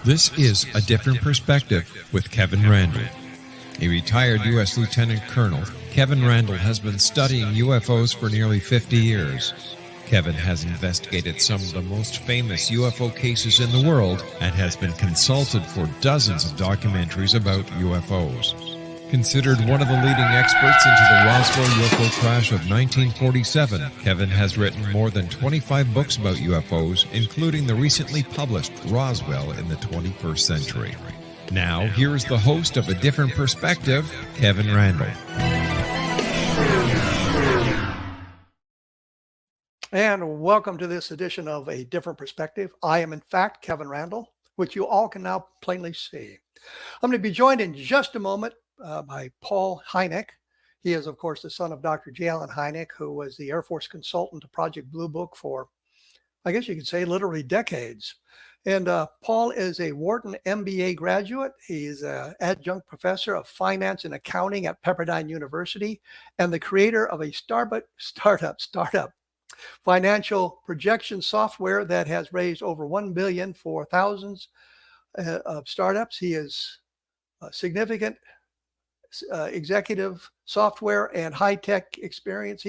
This is A Different Perspective with Kevin Randle. A retired U.S. Lieutenant Colonel, Kevin Randle has been studying UFOs for nearly 50 years. Kevin has investigated some of the most famous UFO cases in the world and has been consulted for dozens of documentaries about UFOs. Considered one of the leading experts into the Roswell UFO crash of 1947, Kevin has written more than 25 books about UFOs, including the recently published Roswell in the 21st Century. Now, here is the host of A Different Perspective, Kevin Randle. And welcome to this edition of A Different Perspective. I am, in fact, Kevin Randle, which you all can now plainly see. I'm going to be joined in just a moment by Paul Hynek. He is, of course, the son of Dr. J. Allen Hynek, who was the Air Force consultant to Project Blue Book for, I guess you could say, literally decades. And Paul is a Wharton MBA graduate. He's an adjunct professor of finance and accounting at Pepperdine University and the creator of a startup financial projection software that has raised over $1 billion for thousands of startups. He is a significant executive software and high-tech experience.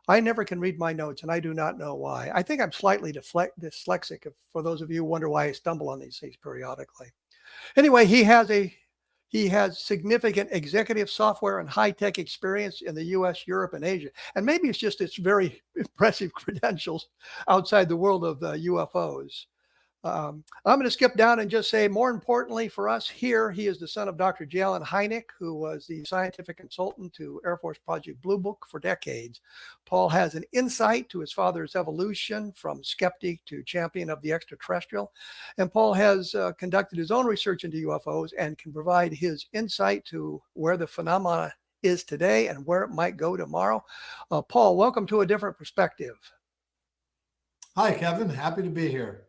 I never can read my notes, and I do not know why. I think I'm slightly dyslexic, for those of you who wonder why I stumble on these things periodically. Anyway, he has significant executive software and high-tech experience in the U.S., Europe, and Asia. And maybe it's just its very impressive credentials outside the world of UFOs. I'm going to skip down and just say, more importantly for us here, he is the son of Dr. J. Allen Hynek, who was the scientific consultant to Air Force Project Blue Book for decades. Paul has an insight to his father's evolution from skeptic to champion of the extraterrestrial. And Paul has conducted his own research into UFOs and can provide his insight to where the phenomena is today and where it might go tomorrow. Paul, welcome to A Different Perspective. Hi, Kevin. Happy to be here.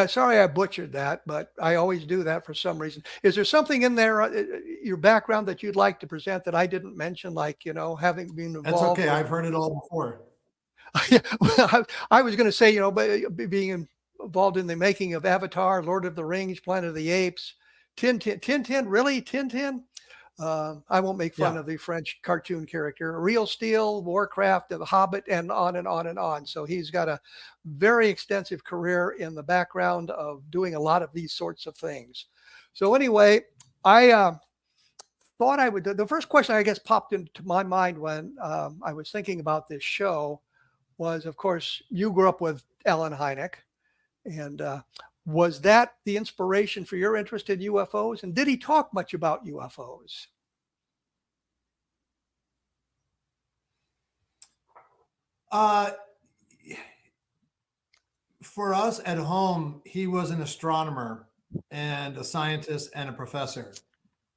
Sorry I butchered that, but I always do that for some reason. Is there something in there, your background, that you'd like to present that I didn't mention, like, having been involved? That's okay. I've heard it all before. I was going to say, being involved in the making of Avatar, Lord of the Rings, Planet of the Apes, Tintin, really? Tintin? I won't make fun of the French cartoon character. Real Steel, Warcraft, The Hobbit, and on and on and on. So he's got a very extensive career in the background of doing a lot of these sorts of things. So anyway, I thought I would. The first question I guess popped into my mind when I was thinking about this show was, of course, you grew up with Allen Hynek, and was that the inspiration for your interest in UFOs? And did he talk much about UFOs? For us at home, he was an astronomer and a scientist and a professor.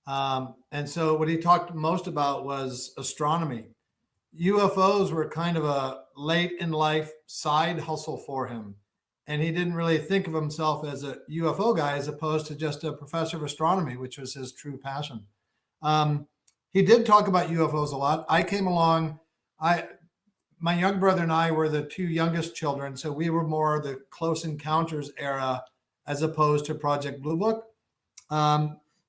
And so what he talked most about was astronomy. UFOs were kind of a late in life side hustle for him. And he didn't really think of himself as a UFO guy, as opposed to just a professor of astronomy, which was his true passion. He did talk about UFOs a lot. I came along. My young brother and I were the two youngest children, so we were more the Close Encounters era as opposed to Project Blue Book.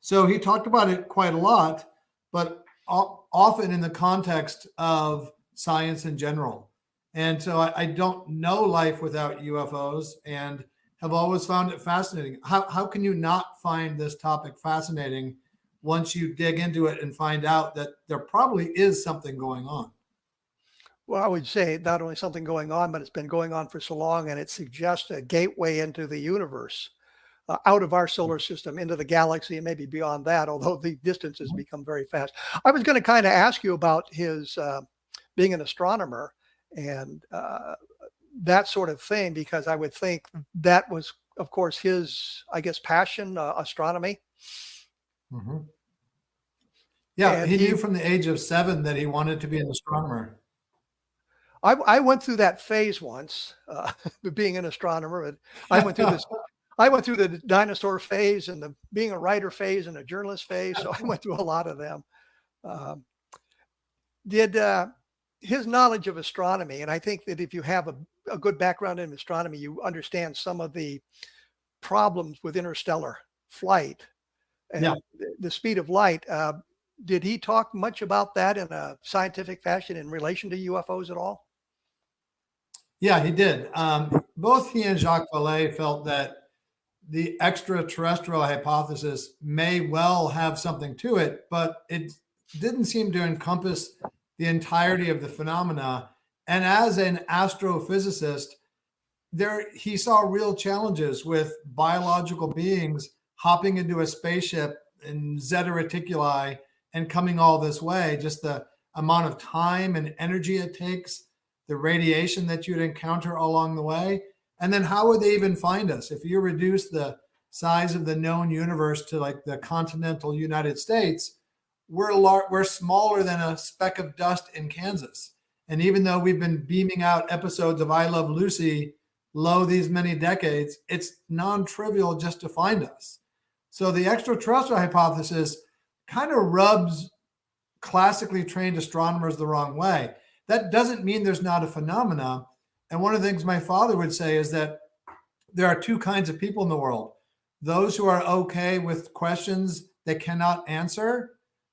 So he talked about it quite a lot, but often in the context of science in general. And so I don't know life without UFOs and have always found it fascinating. How can you not find this topic fascinating once you dig into it and find out that there probably is something going on? Well, I would say not only something going on, but it's been going on for so long, and it suggests a gateway into the universe, out of our solar system, into the galaxy, and maybe beyond that, although the distances become very fast. I was going to kind of ask you about his being an astronomer and that sort of thing, because I would think that was, of course, his, I guess, passion, astronomy. Mm-hmm. Yeah, and he knew from the age of 7 that he wanted to be an astronomer. I went through that phase once, being an astronomer. And I went through this. I went through the dinosaur phase and the being a writer phase and a journalist phase. So I went through a lot of them. Did his knowledge of astronomy, and I think that if you have a good background in astronomy, you understand some of the problems with interstellar flight and Yeah. the speed of light. Did he talk much about that in a scientific fashion in relation to UFOs at all? Yeah, he did. Both he and Jacques Vallée felt that the extraterrestrial hypothesis may well have something to it, but it didn't seem to encompass the entirety of the phenomena. And as an astrophysicist, he saw real challenges with biological beings hopping into a spaceship in Zeta Reticuli and coming all this way. Just the amount of time and energy it takes, the radiation that you'd encounter along the way. And then how would they even find us? If you reduce the size of the known universe to like the continental United States, we're smaller than a speck of dust in Kansas. And even though we've been beaming out episodes of I Love Lucy these many decades, it's non-trivial just to find us. So the extraterrestrial hypothesis kind of rubs classically trained astronomers the wrong way. That doesn't mean there's not a phenomena. And one of the things my father would say is that there are two kinds of people in the world: those who are okay with questions they cannot answer,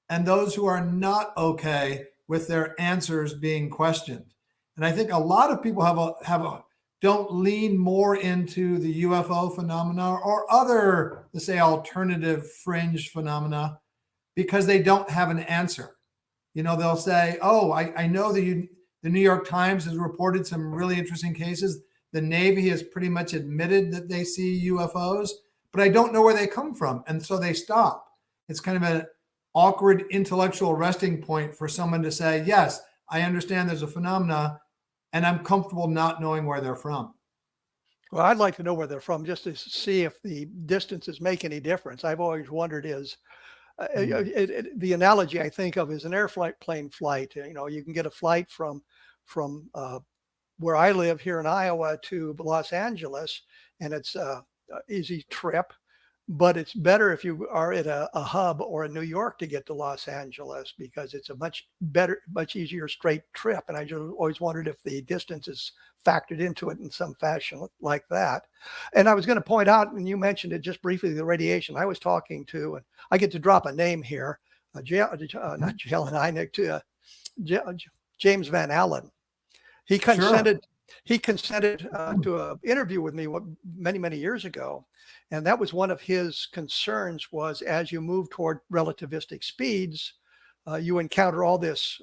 and those who are not okay with their answers being questioned. And I think a lot of people don't lean more into the UFO phenomena or other, let's say, alternative fringe phenomena because they don't have an answer. They'll say, oh, I know the New York Times has reported some really interesting cases. The Navy has pretty much admitted that they see UFOs, but I don't know where they come from. And so they stop. It's kind of an awkward intellectual resting point for someone to say, yes, I understand there's a phenomena, and I'm comfortable not knowing where they're from. Well, I'd like to know where they're from just to see if the distances make any difference. I've always wondered the analogy I think of is an airplane flight. You can get a flight from where I live here in Iowa to Los Angeles, and it's an easy trip. But it's better if you are at a hub or in New York to get to Los Angeles because it's a much easier straight trip. And I just always wondered if the distance is factored into it in some fashion like that. And I was going to point out, and you mentioned it just briefly, the radiation. I was talking to, and I get to drop a name here, not Jalen Hynek, James Van Allen. He consented. Sure. He consented to an interview with me many, many years ago. And that was one of his concerns was as you move toward relativistic speeds, you encounter all this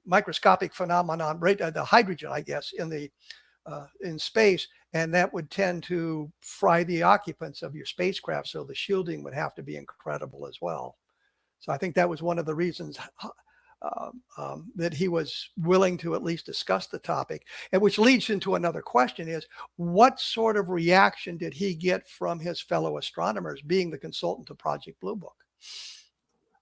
microscopic phenomenon, the hydrogen, I guess, in space. And that would tend to fry the occupants of your spacecraft. So the shielding would have to be incredible as well. So I think that was one of the reasons that he was willing to at least discuss the topic, and which leads into another question is, what sort of reaction did he get from his fellow astronomers being the consultant to Project Blue Book?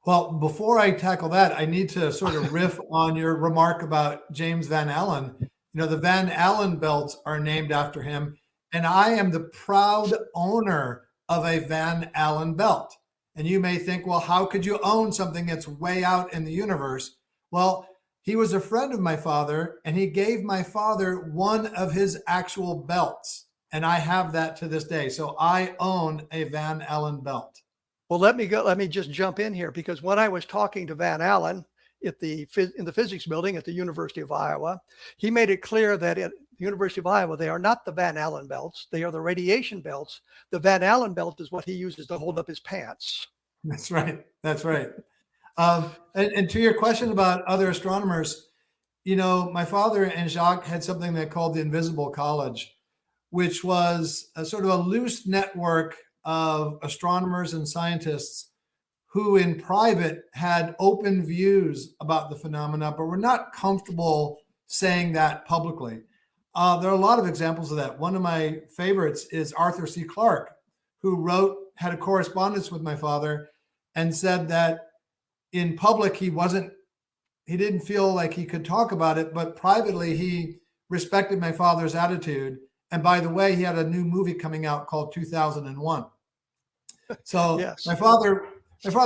Well, before I tackle that, I need to sort of riff on your remark about James Van Allen. The Van Allen belts are named after him, and I am the proud owner of a Van Allen belt. And you may think, well, how could you own something that's way out in the universe? Well, he was a friend of my father, and he gave my father one of his actual belts. And I have that to this day. So I own a Van Allen belt. Well, let me just jump in here, because when I was talking to Van Allen in the physics building at the University of Iowa, he made it clear that at the University of Iowa, they are not the Van Allen belts. They are the radiation belts. The Van Allen belt is what he uses to hold up his pants. That's right. That's right. And to your question about other astronomers, my father and Jacques had something they called the Invisible College, which was a sort of a loose network of astronomers and scientists who in private had open views about the phenomena, but were not comfortable saying that publicly. There are a lot of examples of that. One of my favorites is Arthur C. Clarke, who had a correspondence with my father and said that in public he didn't feel like he could talk about it, but privately he respected my father's attitude. And by the way, he had a new movie coming out called 2001. So yes. My father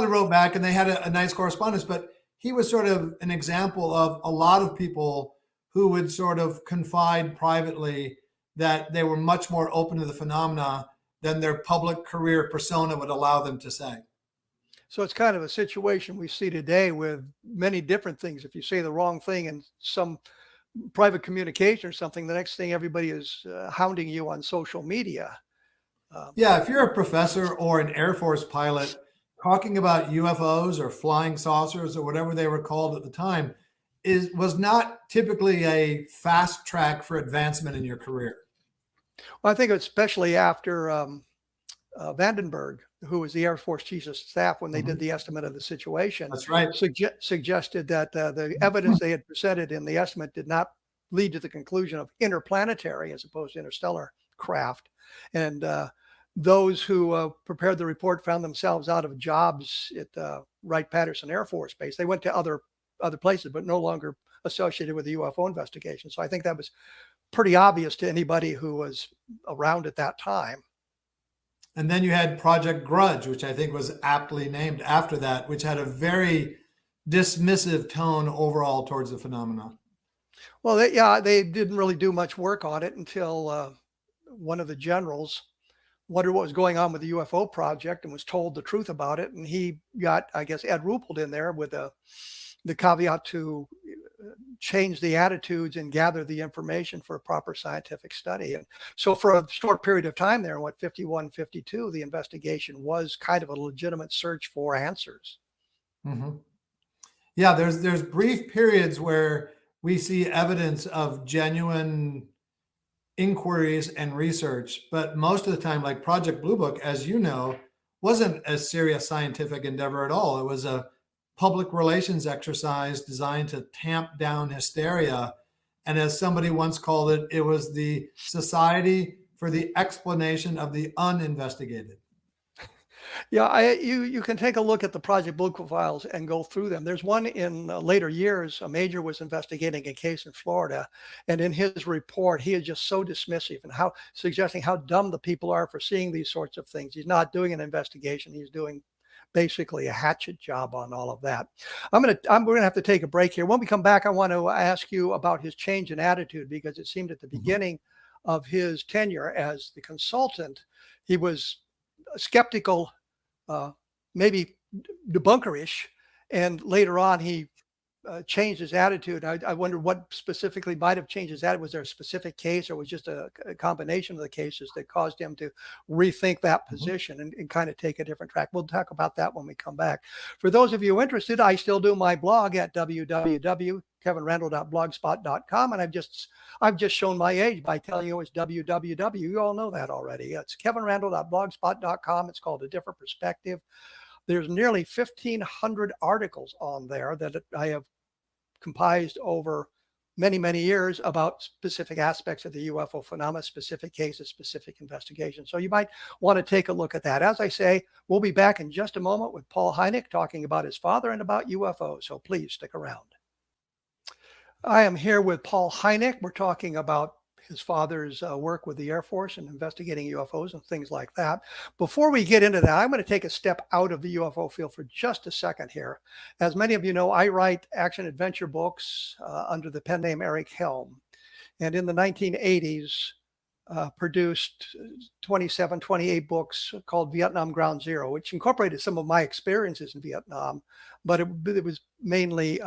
wrote back, and they had a nice correspondence, but he was sort of an example of a lot of people who would sort of confide privately that they were much more open to the phenomena than their public career persona would allow them to say. So it's kind of a situation we see today with many different things. If you say the wrong thing in some private communication or something, the next thing everybody is hounding you on social media. Yeah, if you're a professor or an Air Force pilot, talking about UFOs or flying saucers or whatever they were called at the time was not typically a fast track for advancement in your career. Well, I think especially after Vandenberg, who was the Air Force Chief of Staff when they did the estimate of the situation, That's right. suggested that the evidence they had presented in the estimate did not lead to the conclusion of interplanetary as opposed to interstellar craft. And those who prepared the report found themselves out of jobs at Wright-Patterson Air Force Base. They went to other places, but no longer associated with the UFO investigation. So I think that was pretty obvious to anybody who was around at that time. And then you had Project Grudge, which I think was aptly named after that, which had a very dismissive tone overall towards the phenomenon. Well, they didn't really do much work on it until one of the generals wondered what was going on with the UFO project and was told the truth about it. And he got, I guess, Ed Ruppelt in there with the caveat to change the attitudes and gather the information for a proper scientific study. And so for a short period of time there, 51, 52, the investigation was kind of a legitimate search for answers. Mm-hmm. Yeah, there's brief periods where we see evidence of genuine inquiries and research, but most of the time, like Project Blue Book, as you know, wasn't a serious scientific endeavor at all. It was a public relations exercise designed to tamp down hysteria. And as somebody once called it, it was the Society for the Explanation of the Uninvestigated. Yeah, you can take a look at the Project Blue Book files and go through them. There's one in later years. A major was investigating a case in Florida, and in his report, he is just so dismissive and suggesting how dumb the people are for seeing these sorts of things. He's not doing an investigation. He's doing basically a hatchet job on all of that. We're gonna have to take a break here. When we come back, I want to ask you about his change in attitude, because it seemed at the beginning of his tenure as the consultant, he was skeptical, maybe debunkerish, and later on he changed his attitude. I wonder what specifically might have changed his attitude. Was there a specific case, or was just a combination of the cases that caused him to rethink that position and kind of take a different track? We'll talk about that when we come back. For those of you interested, I still do my blog at www.kevinrandle.blogspot.com, and I've just shown my age by telling you it's www. You all know that already. It's kevinrandle.blogspot.com. It's called A Different Perspective. There's nearly 1,500 articles on there that I have compiled over many, many years about specific aspects of the UFO phenomena, specific cases, specific investigations. So you might want to take a look at that. As I say, we'll be back in just a moment with Paul Hynek talking about his father and about UFOs. So please stick around. I am here with Paul Hynek. We're talking about his father's work with the Air Force and investigating UFOs and things like that. Before we get into that, I'm going to take a step out of the UFO field for just a second here. As many of you know, I write action adventure books under the pen name Eric Helm. And in the 1980s, produced 27, 28 books called Vietnam Ground Zero, which incorporated some of my experiences in Vietnam, but it was mainly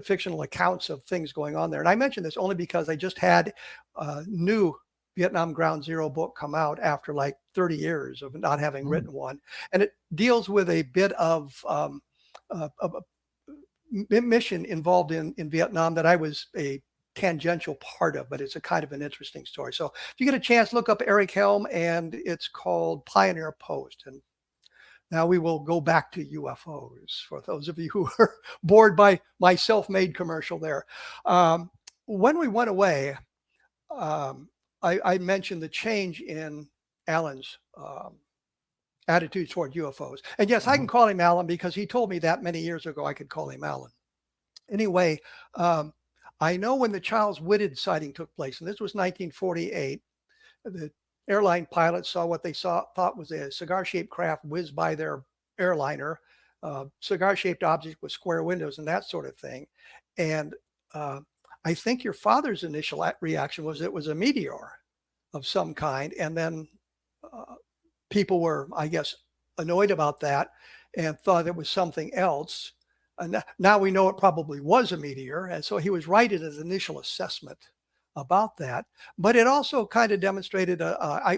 fictional accounts of things going on there. And I mention this only because I just had a new Vietnam Ground Zero book come out after like 30 years of not having written one. And it deals with a bit of a mission involved in Vietnam that I was a tangential part of, but it's a kind of an interesting story. So if you get a chance, look up Eric Helm, and it's called Pioneer Post. And now we will go back to UFOs for those of you who are bored by my self-made commercial there. When we went away, I mentioned the change in Alan's attitude toward UFOs. And yes, I can call him Alan because he told me that many years ago I could call him Alan. Anyway, I know when the Charles Whitted sighting took place, and this was 1948, the airline pilots saw what they thought was a cigar-shaped craft whiz by their airliner, cigar-shaped object with square windows and that sort of thing. And I think your father's initial reaction was it was a meteor of some kind. And then people were, I guess, annoyed about that and thought it was something else. And now we know it probably was a meteor. And so he was right in his initial assessment about that. But it also kind of demonstrated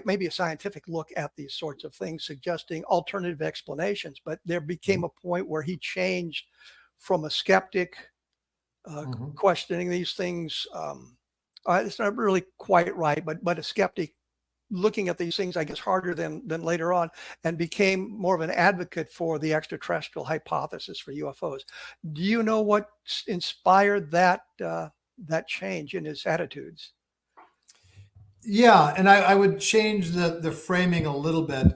maybe a scientific look at these sorts of things, suggesting alternative explanations. But there became a point where he changed from a skeptic questioning these things. It's not really quite right, but a skeptic looking at these things, I guess, harder than later on, and became more of an advocate for the extraterrestrial hypothesis for UFOs. Do you know what inspired that that change in his attitudes? Yeah, and I would change the framing a little bit.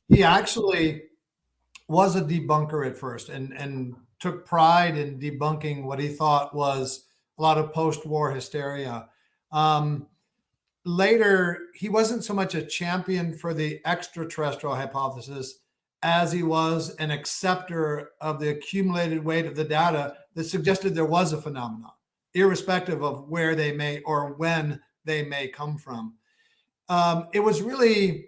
He actually was a debunker at first, and took pride in debunking what he thought was a lot of post-war hysteria. Later, he wasn't so much a champion for the extraterrestrial hypothesis as he was an acceptor of the accumulated weight of the data that suggested there was a phenomenon, irrespective of where they may or when they may come from. It was really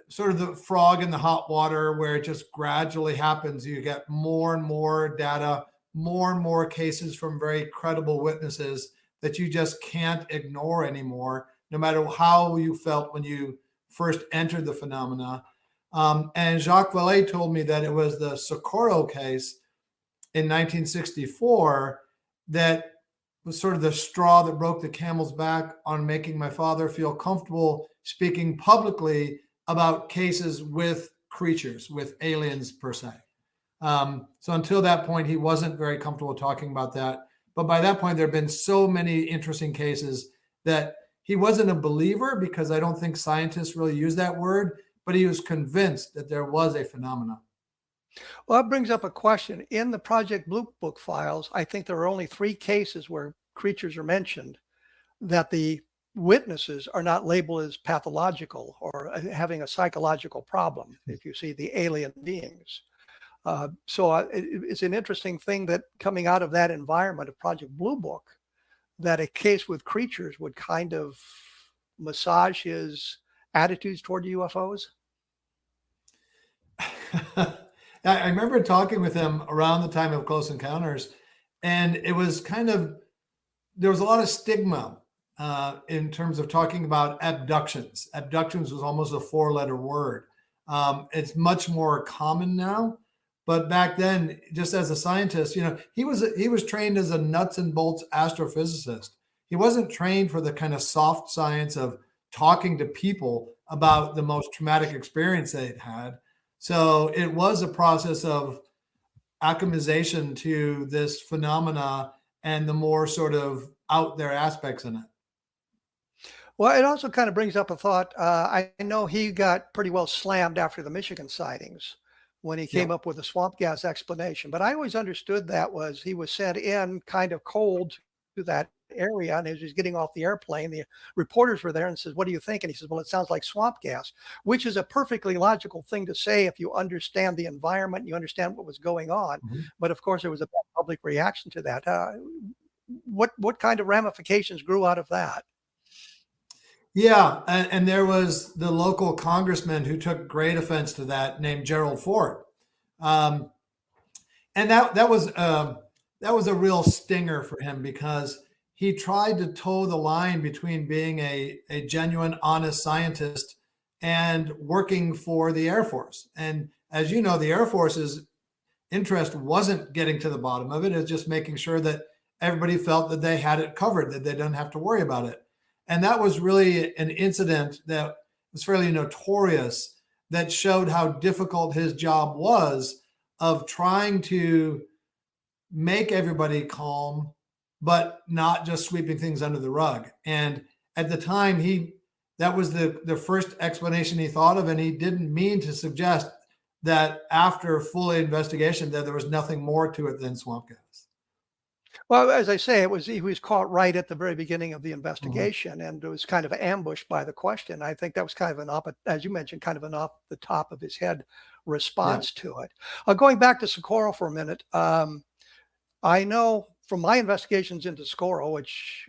sort of the frog in the hot water where it just gradually happens. You get more and more data, more and more cases from very credible witnesses that you just can't ignore anymore, no matter how you felt when you first entered the phenomena. And Jacques Vallée told me that it was the Socorro case in 1964 that was sort of the straw that broke the camel's back on making my father feel comfortable speaking publicly about cases with creatures, with aliens per se. So until that point, he wasn't very comfortable talking about that. But by that point, there have been so many interesting cases that he wasn't a believer, because I don't think scientists really use that word, but he was convinced that there was a phenomenon. Well, that brings up a question. In the Project Blue Book files, I think there are only 3 cases where creatures are mentioned that the witnesses are not labeled as pathological or having a psychological problem, if you see the alien beings. It's an interesting thing that coming out of that environment of Project Blue Book, that a case with creatures would kind of massage his attitudes toward UFOs. I remember talking with him around the time of Close Encounters, and it was there was a lot of stigma in terms of talking about abductions. Abductions was almost a 4-letter word. It's much more common now. But back then, just as a scientist, he was trained as a nuts and bolts astrophysicist. He wasn't trained for the kind of soft science of talking to people about the most traumatic experience they'd had. So it was a process of acclimatization to this phenomena and the more sort of out there aspects in it. Well, it also kind of brings up a thought. I know he got pretty well slammed after the Michigan sightings when he came up with a swamp gas explanation. But I always understood that was he was sent in kind of cold to that area, and as he was getting off the airplane, the reporters were there and says, "What do you think?" And he says, "Well, it sounds like swamp gas," which is a perfectly logical thing to say if you understand the environment, you understand what was going on. But of course, there was a public reaction to that. What kind of ramifications grew out of that? Yeah, and there was the local congressman who took great offense to that, named Gerald Ford, and that was a real stinger for him, because he tried to toe the line between being a genuine, honest scientist and working for the Air Force. And as you know, the Air Force's interest wasn't getting to the bottom of it; it's just making sure that everybody felt that they had it covered, that they didn't have to worry about it. And that was really an incident that was fairly notorious, that showed how difficult his job was, of trying to make everybody calm, but not just sweeping things under the rug. And at the time, that was the first explanation he thought of, and he didn't mean to suggest that after full investigation that there was nothing more to it than swamp gas. Well, as I say, he was caught right at the very beginning of the investigation, and it was kind of ambushed by the question. I think that was kind of as you mentioned, kind of an off the top of his head response to it. Going back to Socorro for a minute, I know from my investigations into Socorro, which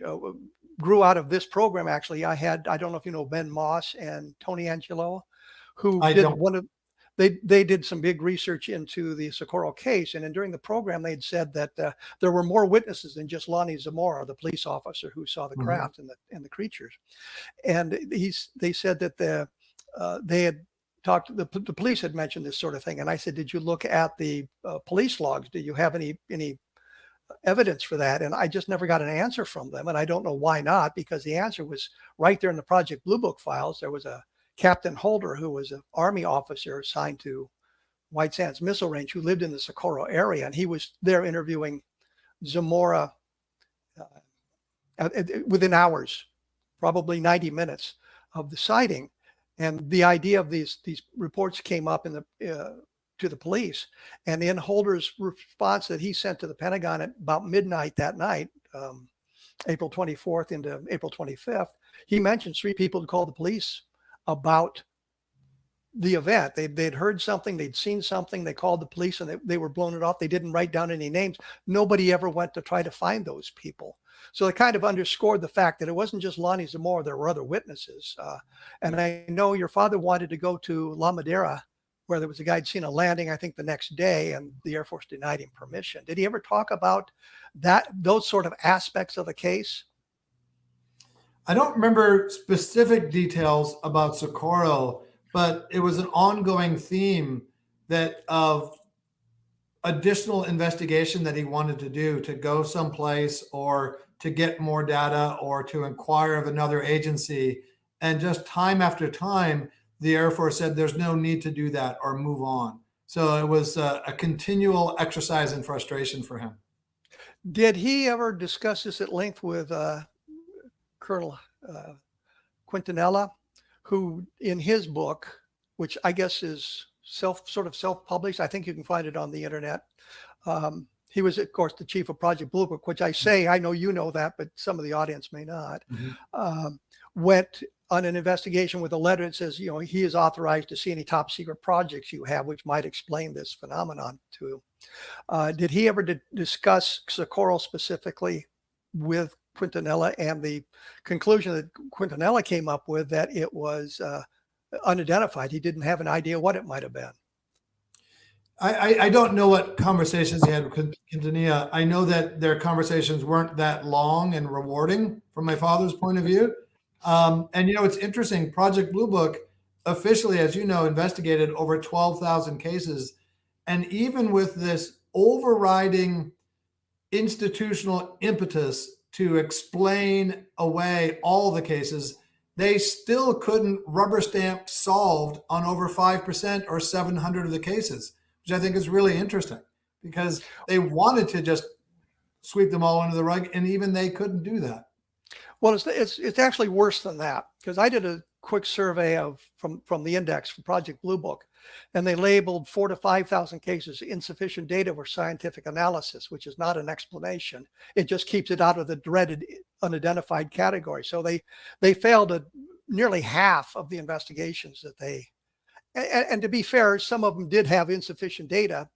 grew out of this program, actually, I don't know if you know Ben Moss and Tony Angelo. who I did don't. one of they did some big research into the Socorro case, and during the program they'd said that there were more witnesses than just Lonnie Zamora, the police officer who saw the craft and the creatures. And they said that they had talked, the police had mentioned this sort of thing, and I said, did you look at the police logs? Do you have any evidence for that? And I just never got an answer from them, and I don't know why not, because the answer was right there in the Project Blue Book files. There was a Captain Holder, who was an Army officer assigned to White Sands Missile Range, who lived in the Socorro area, and he was there interviewing Zamora within hours, probably 90 minutes of the sighting. And the idea of these reports came up in the to the police, and in Holder's response that he sent to the Pentagon at about midnight that night, April 24th into April 25th, he mentioned 3 people who called the police about the event. They'd heard something, they'd seen something, they called the police, and they were blowing it off. They didn't write down any names. Nobody ever went to try to find those people. So it kind of underscored the fact that it wasn't just Lonnie Zamora, there were other witnesses. And I know your father wanted to go to La Madera, where there was a guy who'd seen a landing, I think the next day, and the Air Force denied him permission. Did he ever talk about those sort of aspects of the case? I don't remember specific details about Socorro, but it was an ongoing theme that of additional investigation that he wanted to do, to go someplace or to get more data or to inquire of another agency. And just time after time, the Air Force said there's no need to do that or move on. So it was a continual exercise in frustration for him. Did he ever discuss this at length with Colonel Quintanilla, who in his book, which I guess is sort of self-published, I think you can find it on the internet. He was, of course, the chief of Project Blue Book, which I know you know that, but some of the audience may not. Went on an investigation with a letter that says, he is authorized to see any top secret projects you have, which might explain this phenomenon to. Did he ever discuss Socorro specifically with Quintanilla, and the conclusion that Quintanilla came up with, that it was unidentified? He didn't have an idea what it might have been. I don't know what conversations he had with Quintanilla. I know that their conversations weren't that long and rewarding from my father's point of view. And it's interesting. Project Blue Book officially, as you know, investigated over 12,000 cases. And even with this overriding institutional impetus to explain away all the cases, they still couldn't rubber stamp solved on over 5% or 700 of the cases, which I think is really interesting, because they wanted to just sweep them all under the rug, and even they couldn't do that. Well, it's actually worse than that, because I did a quick survey from the index for Project Blue Book, and they labeled 4,000 to 5,000 cases insufficient data for scientific analysis, which is not an explanation. It just keeps it out of the dreaded unidentified category. So they failed at nearly half of the investigations that they. And to be fair, some of them did have insufficient data.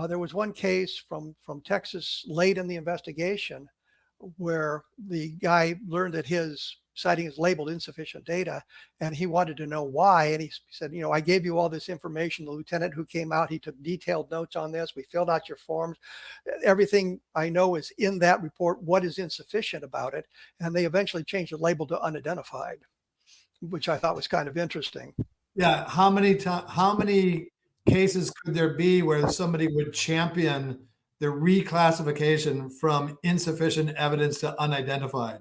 There was one case from Texas late in the investigation where the guy learned that his sighting is labeled insufficient data, and he wanted to know why. And he said, I gave you all this information. The lieutenant who came out, he took detailed notes on this. We filled out your forms. Everything I know is in that report. What is insufficient about it? And they eventually changed the label to unidentified, which I thought was kind of interesting. Yeah. How many cases could there be where somebody would champion the reclassification from insufficient evidence to unidentified?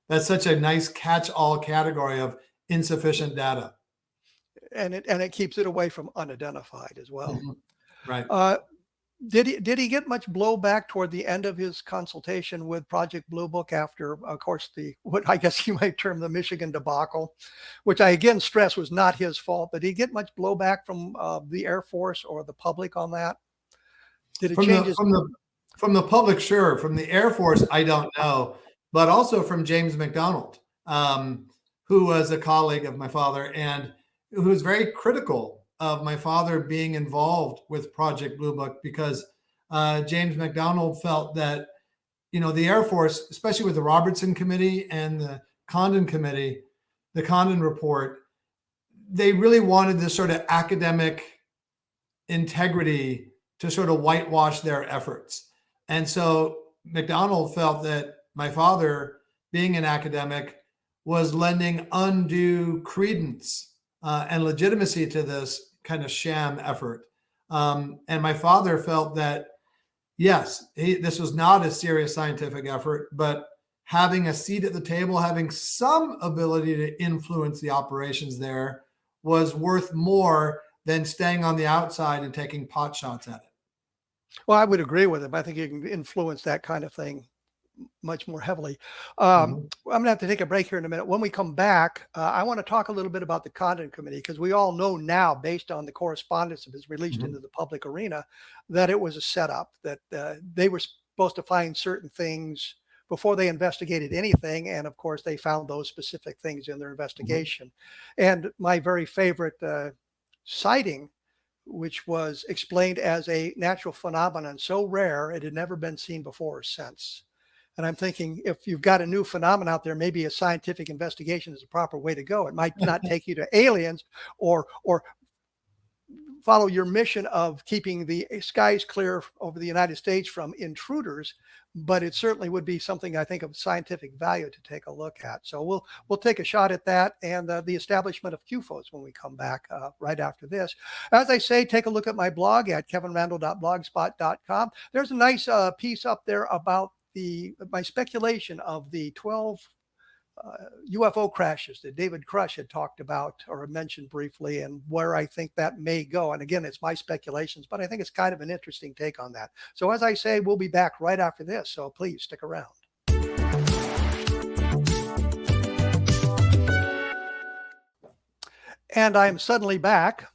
That's such a nice catch-all category of insufficient data. And it keeps it away from unidentified as well. Right. Did he get much blowback toward the end of his consultation with Project Blue Book after, of course, what I guess you might term the Michigan debacle, which I again stress was not his fault, but did he get much blowback from the Air Force or the public on that? Did it change from the public? Sure. From the Air Force, I don't know, but also from James McDonald, who was a colleague of my father and who was very critical of my father being involved with Project Blue Book, because James McDonald felt that, the Air Force, especially with the Robertson Committee and the Condon Committee, the Condon report, they really wanted this sort of academic integrity to sort of whitewash their efforts. And so McDonald felt that my father, being an academic, was lending undue credence and legitimacy to this kind of sham effort. And my father felt that, yes, this was not a serious scientific effort, but having a seat at the table, having some ability to influence the operations there was worth more than staying on the outside and taking pot shots at it. Well, I would agree with him. I think you can influence that kind of thing much more heavily. I'm going to have to take a break here in a minute. When we come back, I want to talk a little bit about the Content Committee, because we all know now, based on the correspondence that was released into the public arena, that it was a setup, that they were supposed to find certain things before they investigated anything. And of course, they found those specific things in their investigation. And my very favorite sighting, which was explained as a natural phenomenon so rare it had never been seen before or since. And I'm thinking, if you've got a new phenomenon out there, maybe a scientific investigation is the proper way to go. It might not take you to aliens or follow your mission of keeping the skies clear over the United States from intruders, but it certainly would be something, I think, of scientific value to take a look at. So we'll take a shot at that and the establishment of UFOs when we come back right after this. As I say, take a look at my blog at kevinrandle.blogspot.com. There's a nice piece up there about my speculation of the 12 UFO crashes that David Crush had talked about or mentioned briefly, and where I think that may go. And again, it's my speculations, but I think it's kind of an interesting take on that. So as I say, we'll be back right after this. So please stick around. And I'm suddenly back.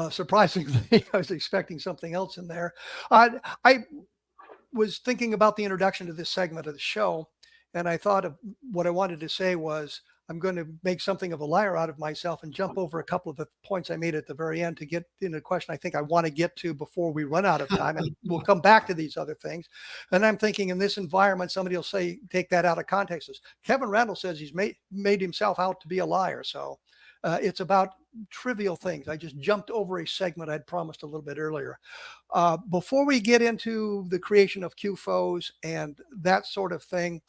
Surprisingly, I was expecting something else in there. I was thinking about the introduction to this segment of the show, and I thought of what I wanted to say was, I'm going to make something of a liar out of myself and jump over a couple of the points I made at the very end to get into a question I think I want to get to before we run out of time. And we'll come back to these other things. And I'm thinking, in this environment, somebody will say, take that out of context. Kevin Randle says he's made himself out to be a liar. So it's about trivial things. I just jumped over a segment I'd promised a little bit earlier. Before we get into the creation of UFOs and that sort of thing,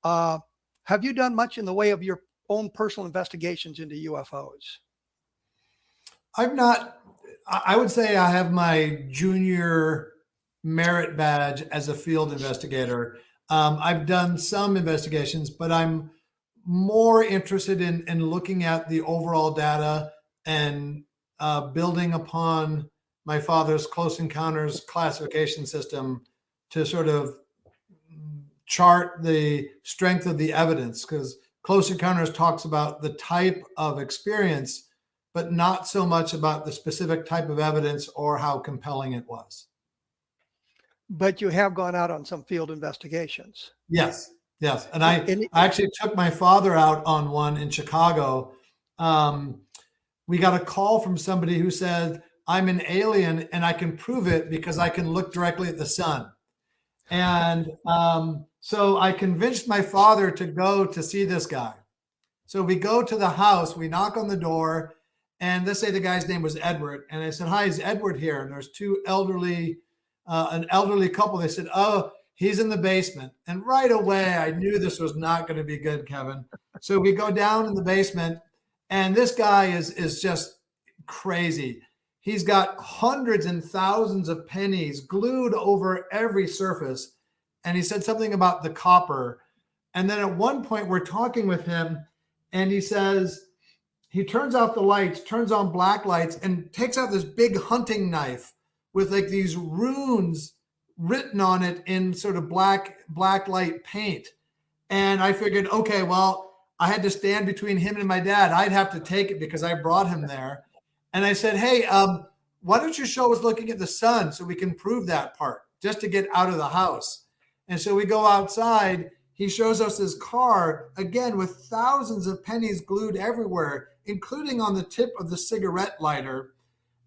have you done much in the way of your own personal investigations into UFOs? I've not. I would say I have my junior merit badge as a field investigator. I've done some investigations, but I'm more interested in looking at the overall data and building upon my father's close encounters classification system to sort of chart the strength of the evidence, because Close Encounters talks about the type of experience, but not so much about the specific type of evidence or how compelling it was. But you have gone out on some field investigations. Yes. And I actually took my father out on one in Chicago. We got a call from somebody who said, I'm an alien and I can prove it because I can look directly at the sun. And so I convinced my father to go to see this guy. So we go to the house, we knock on the door, and let's say the guy's name was Edward. And I said, hi, is Edward here? And there's an elderly couple. They said, oh, he's in the basement. And right away, I knew this was not going to be good, Kevin. So we go down in the basement, and this guy is just crazy. He's got hundreds and thousands of pennies glued over every surface. And he said something about the copper. And then at one point we're talking with him and he says, he turns off the lights, turns on black lights, and takes out this big hunting knife with like these runes written on it in sort of black light paint. And I figured, okay, well, I had to stand between him and my dad. I'd have to take it because I brought him there. And I said, hey, why don't you show us looking at the sun so we can prove that part just to get out of the house? And so we go outside. He shows us his car, again, with thousands of pennies glued everywhere, including on the tip of the cigarette lighter.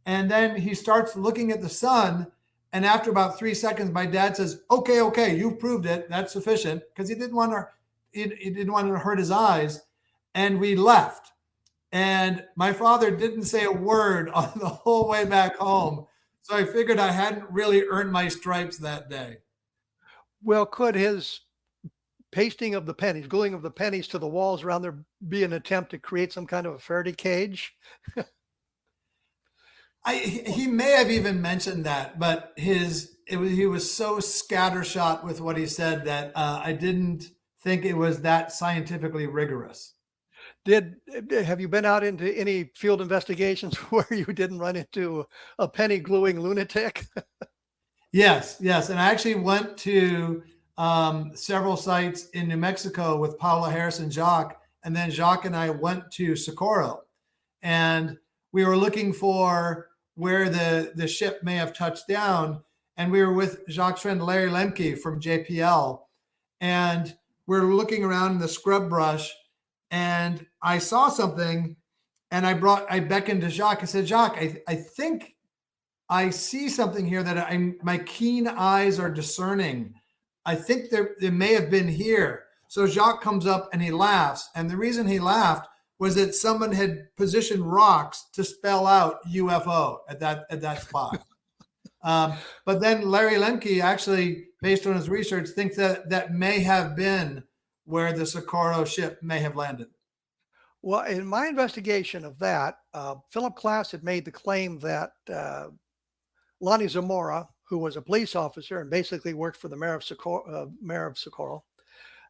And then he starts looking at the sun. And after about 3 seconds, my dad says, okay, you've proved it. That's sufficient, because he didn't want to hurt his eyes. And we left. And my father didn't say a word on the whole way back home. So I figured I hadn't really earned my stripes that day. Well, could his pasting of the pennies, gluing of the pennies to the walls around there be an attempt to create some kind of a Faraday cage? He may have even mentioned that, but he was so scattershot with what he said that I didn't think it was that scientifically rigorous. Have you been out into any field investigations where you didn't run into a penny gluing lunatic? Yes, yes. And I actually went to several sites in New Mexico with Paula Harris and Jacques. And then Jacques and I went to Socorro. And we were looking for where the ship may have touched down. And we were with Jacques' friend Larry Lemke from JPL. And we're looking around in the scrub brush. And I saw something. And I beckoned to Jacques. I said, Jacques, I think I see something here that my keen eyes are discerning. I think it may have been here. So Jacques comes up and he laughs. And the reason he laughed was that someone had positioned rocks to spell out UFO at that spot. But then Larry Lemke actually, based on his research, thinks that may have been where the Socorro ship may have landed. Well, in my investigation of that, Philip Klass had made the claim that Lonnie Zamora, who was a police officer and basically worked for the mayor of Socorro,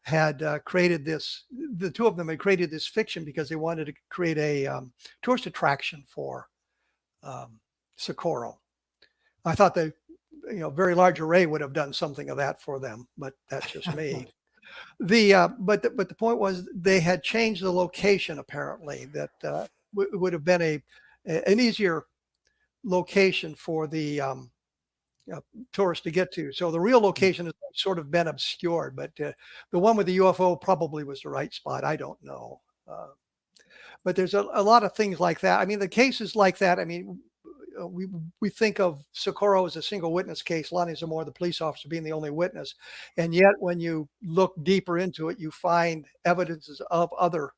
had created this. The two of them had created this fiction because they wanted to create a tourist attraction for Socorro. I thought the very large array would have done something of that for them, but that's just me. But the point was they had changed the location apparently. That would have been an easier location for the tourists to get to. So the real location has sort of been obscured, but the one with the UFO probably was the right spot. I don't know. But there's a lot of things like that. I mean, the cases like that, I mean, we think of Socorro as a single witness case, Lonnie Zamora, the police officer, being the only witness. And yet when you look deeper into it, you find evidences of other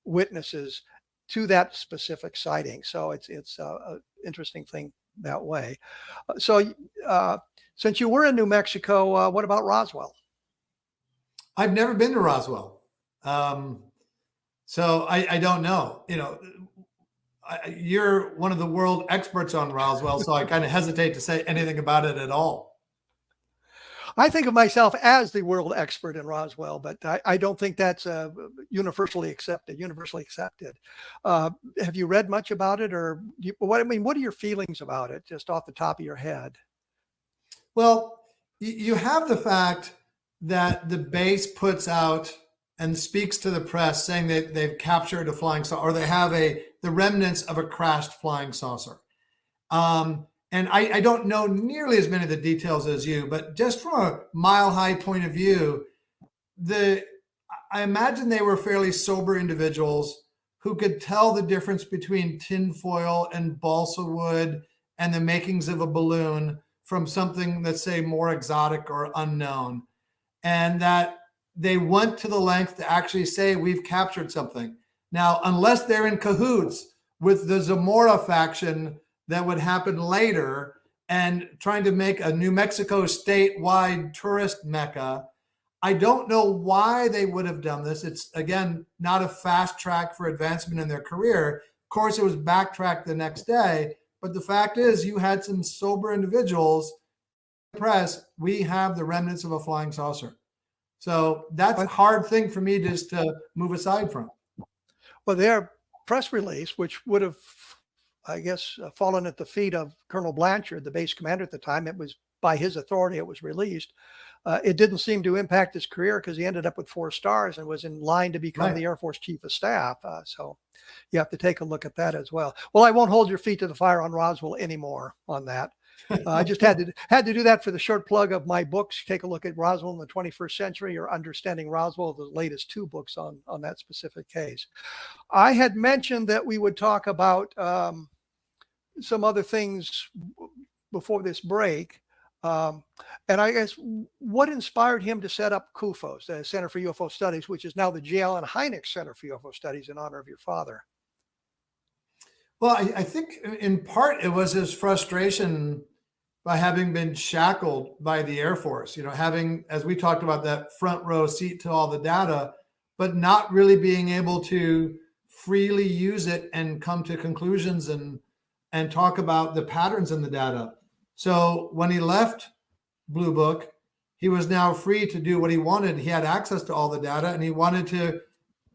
witnesses to that specific sighting. So it's an interesting thing that way. So since you were in New Mexico, what about Roswell? I've never been to Roswell. So I don't know. You're one of the world experts on Roswell, so I kind of hesitate to say anything about it at all. I think of myself as the world expert in Roswell, but I don't think that's universally accepted. Have you read much about it, or what are your feelings about it, just off the top of your head? Well, you have the fact that the base puts out and speaks to the press saying that they've captured a flying saucer, or they have the remnants of a crashed flying saucer. And I don't know nearly as many of the details as you, but just from a mile high point of view, I imagine they were fairly sober individuals who could tell the difference between tinfoil and balsa wood and the makings of a balloon from something that's, say, more exotic or unknown. And that they went to the length to actually say, we've captured something. Now, unless they're in cahoots with the Zamora faction that would happen later and trying to make a New Mexico statewide tourist mecca, I don't know why they would have done this. It's, again, not a fast track for advancement in their career. Of course, it was backtracked the next day. But the fact is, you had some sober individuals in the press. We have the remnants of a flying saucer. So that's a hard thing for me just to move aside from. Well, their press release, which would have, I guess, fallen at the feet of Colonel Blanchard, the base commander at the time. It was by his authority it was released. It didn't seem to impact his career because he ended up with 4 stars and was in line to become the Air Force Chief of Staff. So you have to take a look at that as well. Well, I won't hold your feet to the fire on Roswell anymore on that. I just had to do that for the short plug of my books. Take a look at Roswell in the 21st Century, or Understanding Roswell, the latest 2 books on that specific case. I had mentioned that we would talk about some other things before this break. And I guess what inspired him to set up CUFOS, the Center for UFO Studies, which is now the J. Allen Hynek Center for UFO Studies, in honor of your father? Well, I think in part it was his frustration by having been shackled by the Air Force, having, as we talked about, that front row seat to all the data, but not really being able to freely use it and come to conclusions and talk about the patterns in the data. So when he left Blue Book, he was now free to do what he wanted. He had access to all the data, and he wanted to,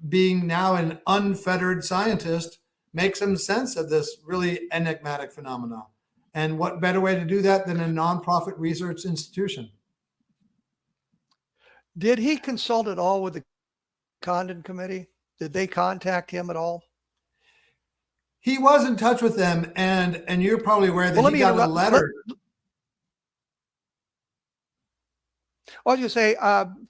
being now an unfettered scientist, make some sense of this really enigmatic phenomenon. And what better way to do that than a nonprofit research institution? Did he consult at all with the Condon Committee? Did they contact him at all? He was in touch with them, and you're probably aware that he got a letter. I was going to say,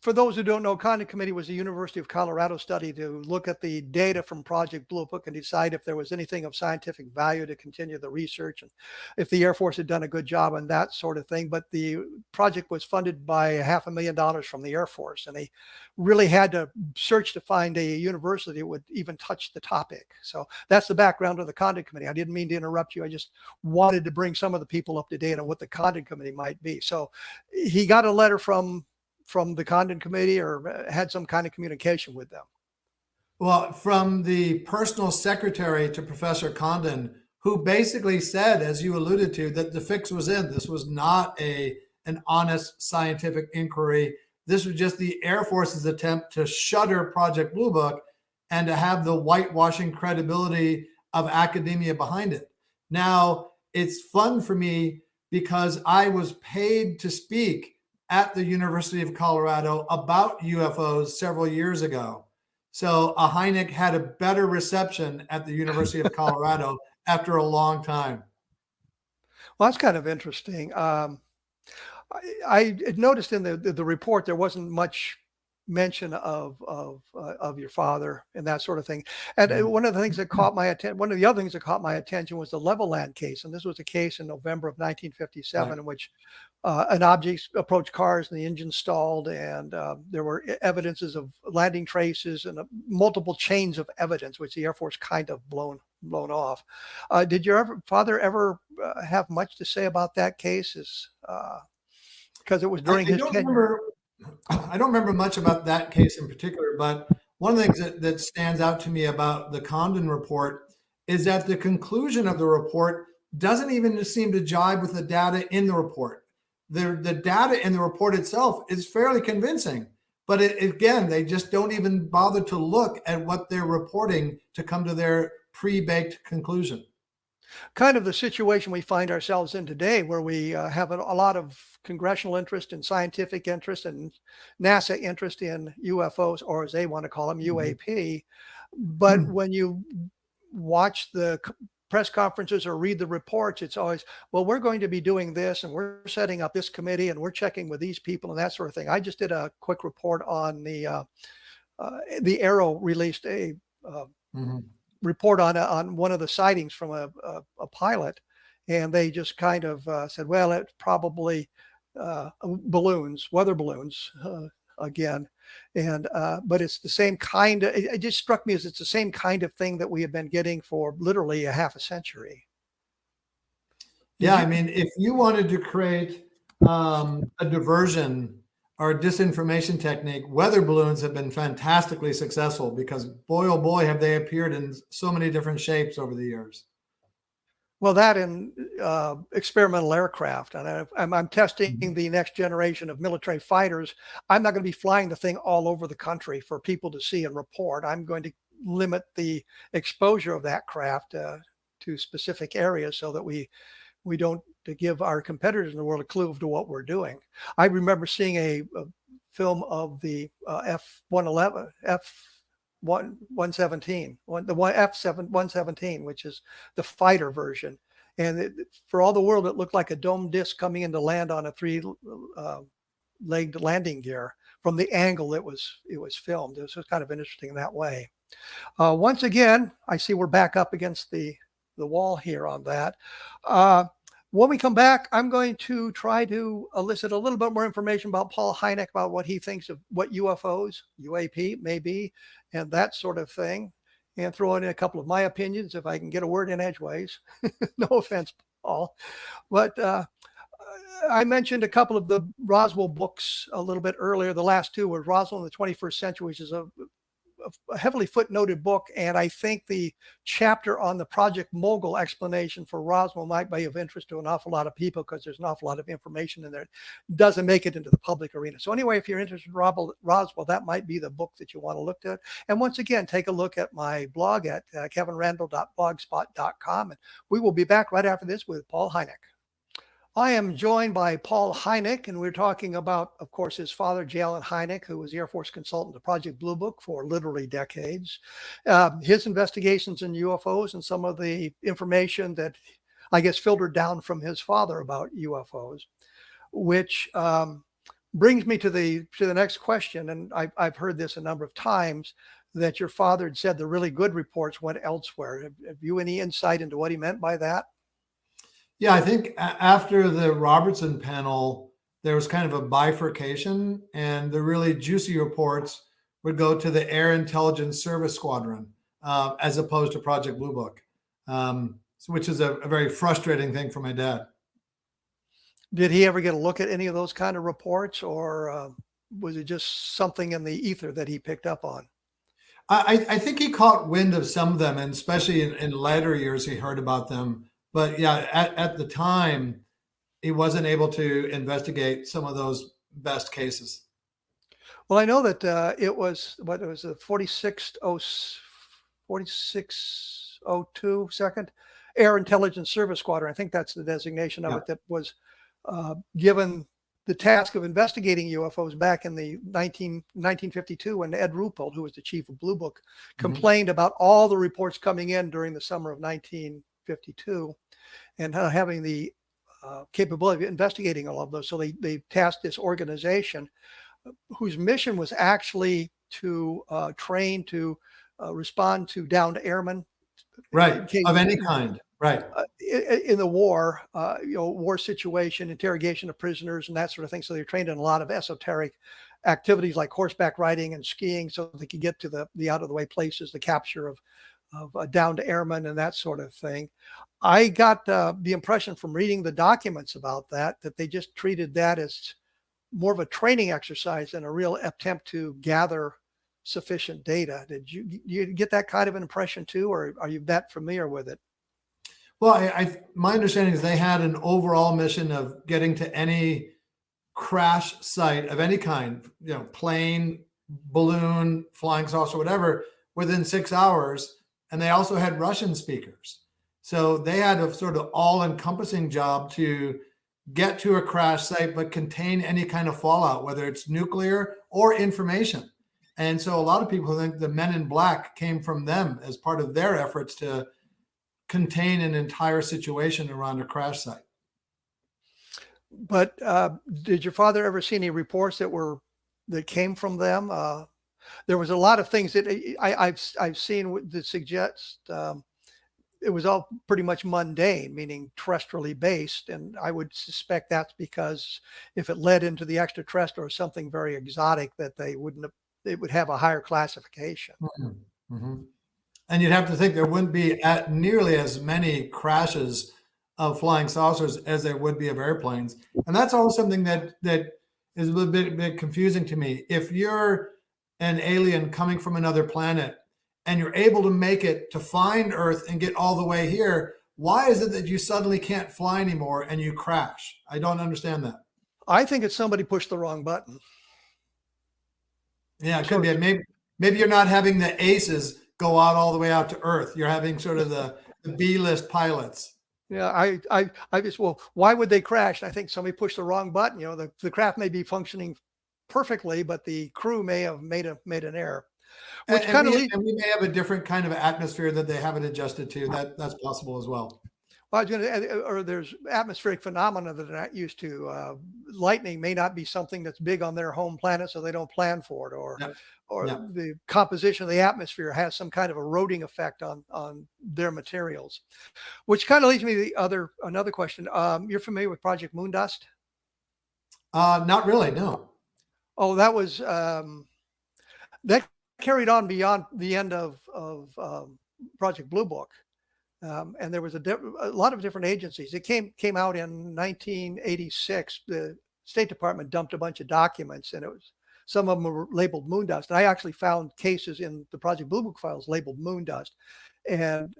for those who don't know, Condon Committee was a University of Colorado study to look at the data from Project Blue Book and decide if there was anything of scientific value to continue the research and if the Air Force had done a good job on that sort of thing. But the project was funded by $500,000 from the Air Force, and they really had to search to find a university that would even touch the topic. So that's the background of the Condon Committee. I didn't mean to interrupt you. I just wanted to bring some of the people up to date on what the Condon Committee might be. So he got a letter from the Condon Committee, or had some kind of communication with them? Well, from the personal secretary to Professor Condon, who basically said, as you alluded to, that the fix was in. This was not an honest scientific inquiry. This was just the Air Force's attempt to shutter Project Blue Book and to have the whitewashing credibility of academia behind it. Now, it's fun for me because I was paid to speak at the University of Colorado about UFOs several years ago. So a Hynek had a better reception at the University of Colorado after a long time. Well, that's kind of interesting. I noticed in the report there wasn't much mention of your father and that sort of thing. And one of the things that caught my attention, one of the other things that caught my attention was the Levelland case. And this was a case in November of 1957, right, in which an object approached cars and the engine stalled, and there were evidences of landing traces and multiple chains of evidence, which the Air Force kind of blown off. Did your father ever have much to say about that case? Because it was during his tenure. I don't remember much about that case in particular, but one of the things that stands out to me about the Condon report is that the conclusion of the report doesn't even seem to jibe with the data in the report. The data in the report itself is fairly convincing, but again, they just don't even bother to look at what they're reporting to come to their pre-baked conclusion. Kind of the situation we find ourselves in today, where we have a lot of congressional interest and scientific interest and NASA interest in UFOs, or as they want to call them, UAP. But when you watch the press conferences or read the reports, it's always, well, we're going to be doing this, and we're setting up this committee, and we're checking with these people and that sort of thing. I just did a quick report on the Arrow released a report on one of the sightings from a pilot, and they just kind of said, well, it's probably balloons, weather balloons again. And but it's the same kind of, it just struck me as it's the same kind of thing that we have been getting for literally a half a century. Yeah, I mean, if you wanted to create a diversion or a disinformation technique, weather balloons have been fantastically successful, because boy, oh boy, have they appeared in so many different shapes over the years. Well, that and experimental aircraft. And I'm testing the next generation of military fighters. I'm not going to be flying the thing all over the country for people to see and report. I'm going to limit the exposure of that craft to specific areas so that we don't give our competitors in the world a clue to what we're doing. I remember seeing a film of the F-111, F-117, the F-117, which is the fighter version. And for all the world, it looked like a dome disc coming in to land on a three-legged landing gear from the angle it was filmed. It was kind of interesting in that way. Once again, I see we're back up against the wall here on that. When we come back, I'm going to try to elicit a little bit more information about Paul Hynek, about what he thinks of what UFOs, UAP may be, and that sort of thing. and throw in a couple of my opinions if I can get a word in edgeways. No offense, Paul. But I mentioned a couple of the Roswell books a little bit earlier. The last two were Roswell in the 21st Century, which is a heavily footnoted book. And I think the chapter on the Project Mogul explanation for Roswell might be of interest to an awful lot of people because there's an awful lot of information in there. It doesn't make it into the public arena. So anyway, if you're interested in Roswell, that might be the book that you want to look at. And once again, take a look at my blog at kevinrandle.blogspot.com. And we will be back right after this with Paul Hynek. I am joined by Paul Hynek, and we're talking about, of course, his father, J. Allen Hynek, who was the Air Force consultant to Project Blue Book for literally decades. His investigations in UFOs and some of the information that I guess filtered down from his father about UFOs, which brings me to the next question. And I've heard this a number of times, that your father had said the really good reports went elsewhere. Have you any insight into what he meant by that? Yeah, I think after the Robertson panel, there was kind of a bifurcation, and the really juicy reports would go to the Air Intelligence Service Squadron, as opposed to Project Blue Book, which is a very frustrating thing for my dad. Did he ever get a look at any of those kind of reports, or was it just something in the ether that he picked up on? I think he caught wind of some of them, and especially in later years, he heard about them. But yeah, at the time, he wasn't able to investigate some of those best cases. Well, I know that it was the 4602 second Air Intelligence Service Squadron. I think that's the designation of it, that was given the task of investigating UFOs back in the 1952, when Ed Ruppelt, who was the chief of Blue Book, complained about all the reports coming in during the summer of 1952 and having the capability of investigating all of those. So they tasked this organization whose mission was actually to train to respond to downed airmen. Right, of any kind. Right. In the war, war situation, interrogation of prisoners and that sort of thing. So they're trained in a lot of esoteric activities like horseback riding and skiing, so they could get to the out of the way places, the capture of downed airmen and that sort of thing. I got the impression from reading the documents about that they just treated that as more of a training exercise than a real attempt to gather sufficient data. Did you get that kind of an impression too, or are you that familiar with it? Well, my understanding is they had an overall mission of getting to any crash site of any kind, plane, balloon, flying saucer, whatever, within 6 hours. And they also had Russian speakers. So they had a sort of all-encompassing job to get to a crash site, but contain any kind of fallout, whether it's nuclear or information. And so a lot of people think the Men in Black came from them as part of their efforts to contain an entire situation around a crash site. But did your father ever see any reports that came from them? There was a lot of things that I've seen that suggest it was all pretty much mundane, meaning terrestrially based. And I would suspect that's because if it led into the extraterrestrial or something very exotic, that it would have a higher classification. And you'd have to think there wouldn't be nearly as many crashes of flying saucers as there would be of airplanes. And that's always something that is a little bit confusing to me. If you're an alien coming from another planet and you're able to make it to find Earth and get all the way here, why is it that you suddenly can't fly anymore and you crash? I don't understand that. I think it's somebody pushed the wrong button. Yeah, it could be. Maybe you're not having the aces go out all the way out to Earth. You're having sort of the B-list pilots. Yeah, I just, well, why would they crash? I think somebody pushed the wrong button. The craft may be functioning perfectly, but the crew may have made an error. Which kind of leads. And we may have a different kind of atmosphere that they haven't adjusted to. That's possible as well. Well, I was going to add, or there's atmospheric phenomena that they're not used to. Lightning may not be something that's big on their home planet, so they don't plan for it. Or the composition of the atmosphere has some kind of eroding effect on their materials. Which kind of leads me to another question. You're familiar with Project Moondust? Not really, no. Oh, that was that carried on beyond the end of Project Blue Book. And there was a lot of different agencies. It came out in 1986. The State Department dumped a bunch of documents, and some of them were labeled moon dust. And I actually found cases in the Project Blue Book files labeled moon dust. And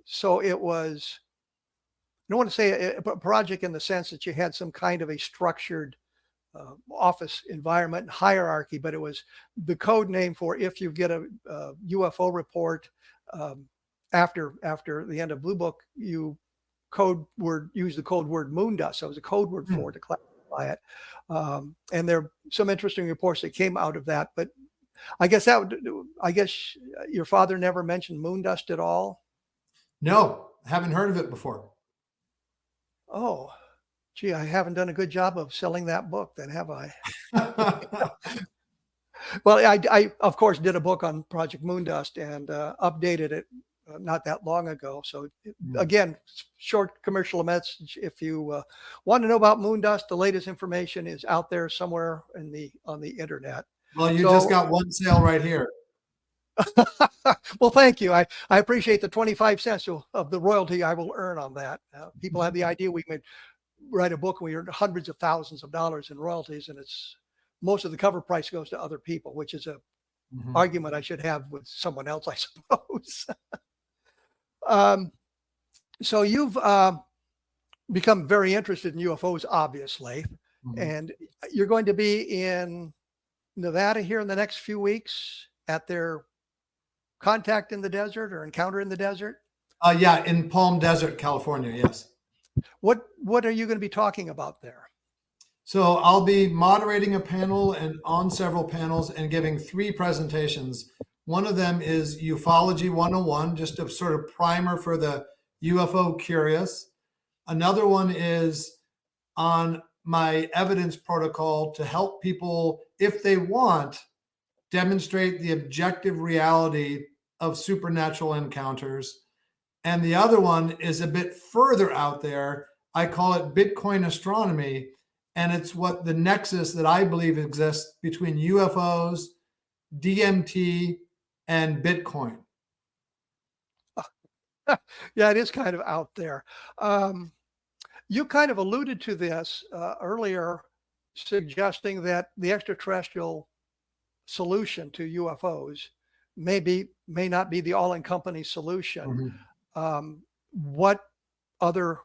so it was, I don't want to say a project in the sense that you had some kind of a structured office environment and hierarchy, but it was the code name for if you get a UFO report after the end of Blue Book, you use the code word moon dust. So it was a code word for it to classify it. And there are some interesting reports that came out of that. But I guess your father never mentioned moon dust at all. No, haven't heard of it before. Oh, gee, I haven't done a good job of selling that book then, have I? Well, I of course did a book on Project Moondust and updated it not that long ago. So again, short commercial message. If you want to know about Moondust, the latest information is out there somewhere on the internet. Well, you just got one sale right here. Well, thank you. I appreciate the 25 cents of the royalty I will earn on that. People have the idea we could write a book and we earn hundreds of thousands of dollars in royalties, and most of the cover price goes to other people, which is a argument I should have with someone else, I suppose. So you've become very interested in UFOs, obviously, and you're going to be in Nevada here in the next few weeks at their Contact in the Desert or Encounter in the Desert? Yeah, in Palm Desert, California. Yes. What are you going to be talking about there? So I'll be moderating a panel and on several panels and giving 3 presentations. One of them is Ufology 101, just a sort of primer for the UFO curious. Another one is on my evidence protocol to help people, if they want, demonstrate the objective reality of supernatural encounters. And the other one is a bit further out there. I call it Bitcoin astronomy. And it's what the nexus that I believe exists between UFOs, DMT, and Bitcoin. Yeah, it is kind of out there. You kind of alluded to this earlier, suggesting that the extraterrestrial solution to UFOs may not be the all-encompassing solution. What other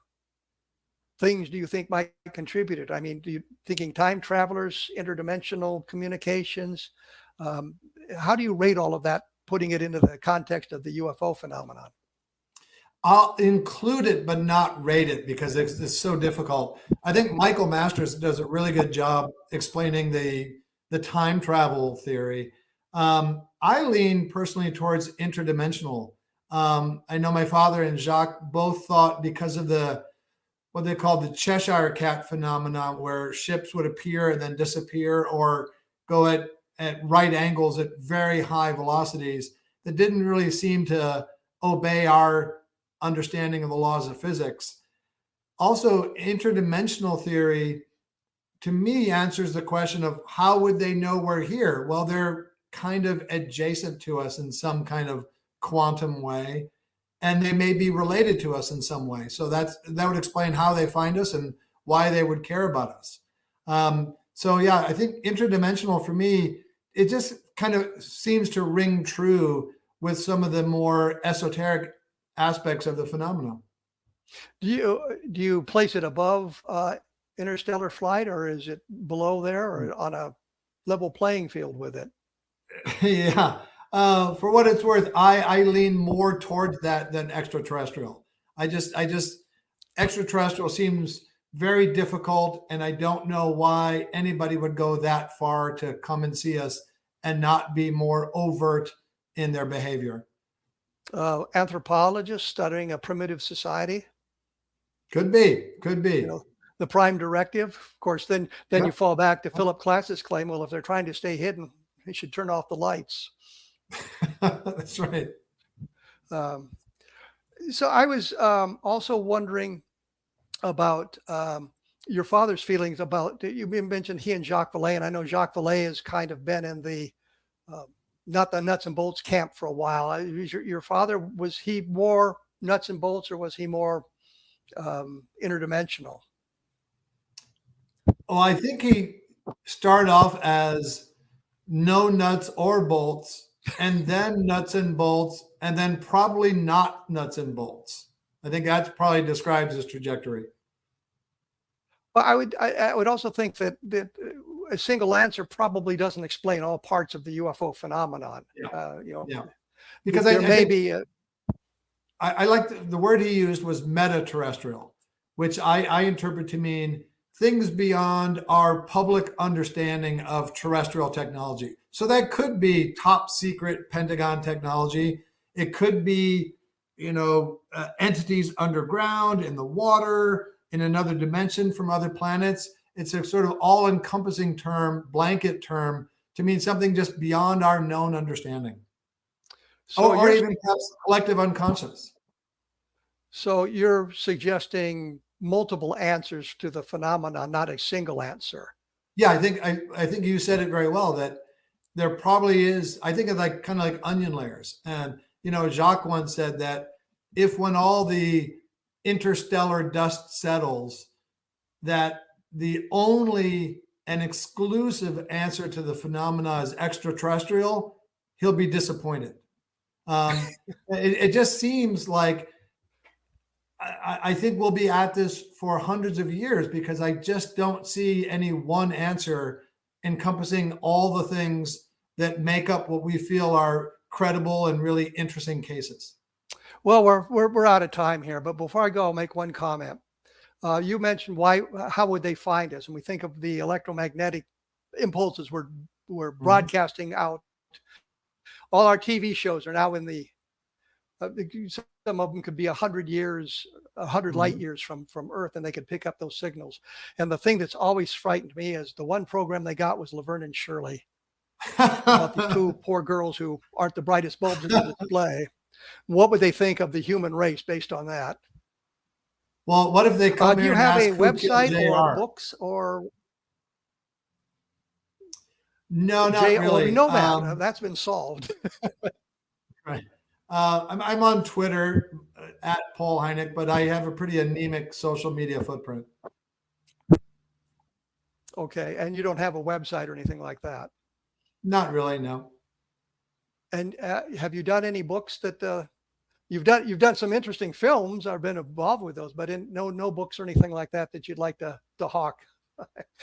things do you think might contribute it? I mean, thinking time travelers, interdimensional communications? How do you rate all of that, putting it into the context of the UFO phenomenon? I'll include it, but not rate it because it's so difficult. I think Michael Masters does a really good job explaining the time travel theory. I lean personally towards interdimensional. I know my father and Jacques both thought because of what they call the Cheshire Cat phenomenon, where ships would appear and then disappear or go at right angles at very high velocities that didn't really seem to obey our understanding of the laws of physics. Also, interdimensional theory, to me, answers the question of how would they know we're here? Well, they're kind of adjacent to us in some kind of quantum way, and they may be related to us in some way. So that would explain how they find us and why they would care about us. So yeah, I think interdimensional for me, it just kind of seems to ring true with some of the more esoteric aspects of the phenomenon. Do you place it above interstellar flight, or is it below there, or on a level playing field with it? Yeah. For what it's worth, I lean more towards that than extraterrestrial. I just extraterrestrial seems very difficult, and I don't know why anybody would go that far to come and see us and not be more overt in their behavior. Anthropologists studying a primitive society? Could be. The prime directive. Of course, then Yeah. you fall back to Philip Klass's claim, well, if they're trying to stay hidden, they should turn off the lights. That's right. So I was also wondering about your father's feelings about, you mentioned he and Jacques Vallée, and I know Jacques Vallée has kind of been in the not the nuts and bolts camp for a while. Your father, was he more nuts and bolts, or was he more interdimensional? Oh, I think he started off as no nuts or bolts, and then nuts and bolts, and then probably not nuts and bolts. I think that probably describes his trajectory. Well, I would also think that a single answer probably doesn't explain all parts of the UFO phenomenon. Yeah. Because there may be. I like the word he used was meta-terrestrial, which I interpret to mean things beyond our public understanding of terrestrial technology. So that could be top secret Pentagon technology. It could be, entities underground, in the water, in another dimension from other planets. It's a sort of all-encompassing term, blanket term, to mean something just beyond our known understanding. So or even perhaps collective unconscious. So you're suggesting multiple answers to the phenomenon, not a single answer. Yeah, I think you said it very well, that there probably is. I think it's like kind of like onion layers. And Jacques once said that when all the interstellar dust settles, that the only and exclusive answer to the phenomena is extraterrestrial, he'll be disappointed. It just seems like I think we'll be at this for hundreds of years, because I just don't see any one answer encompassing all the things that make up what we feel are credible and really interesting cases. Well, we're out of time here, but before I go, I'll make one comment. You mentioned how would they find us? And we think of the electromagnetic impulses we're broadcasting out. All our TV shows are now in the some of them could be 100 light years from Earth, and they could pick up those signals. And the thing that's always frightened me is the one program they got was Laverne and Shirley, about these two poor girls who aren't the brightest bulbs in the display. What would they think of the human race based on that? Well, what if they come do here you and have ask a who website killed or JR? books or? No, not really. Well, we know that. That's been solved. Right. I'm on Twitter at Paul Hynek, but I have a pretty anemic social media footprint. Okay, and you don't have a website or anything like that? Not really, no. And have you done any books that you've done some interesting films? I've been involved with those, but no books or anything like that you'd like to hawk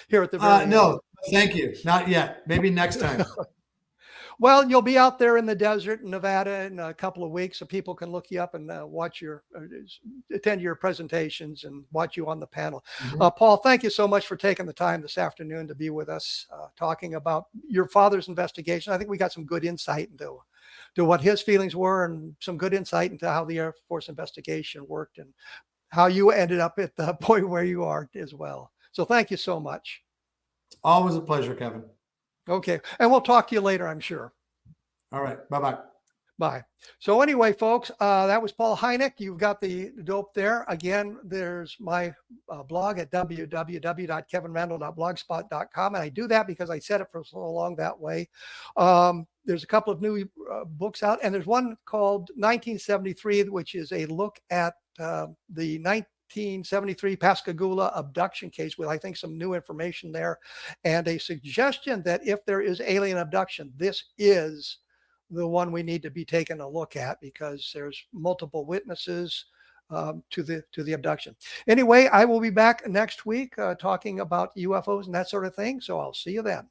here at the very end? No, thank you. Not yet. Maybe next time. Well, you'll be out there in the desert in Nevada in a couple of weeks, so people can look you up and attend your presentations and watch you on the panel. Paul, thank you so much for taking the time this afternoon to be with us, talking about your father's investigation. I think we got some good insight into what his feelings were, and some good insight into how the Air Force investigation worked, and how you ended up at the point where you are as well. So thank you so much. Always a pleasure, Kevin. Okay. And we'll talk to you later, I'm sure. All right. Bye-bye. Bye. So anyway, folks, that was Paul Hynek. You've got the dope there. Again, there's my blog at www.kevinrandle.blogspot.com. And I do that because I said it for so long that way. There's a couple of new books out, and there's one called 1973, which is a look at the 1973 Pascagoula abduction case, with I think some new information there, and a suggestion that if there is alien abduction, this is the one we need to be taking a look at, because there's multiple witnesses to the abduction. Anyway, I will be back next week talking about UFOs and that sort of thing. So I'll see you then.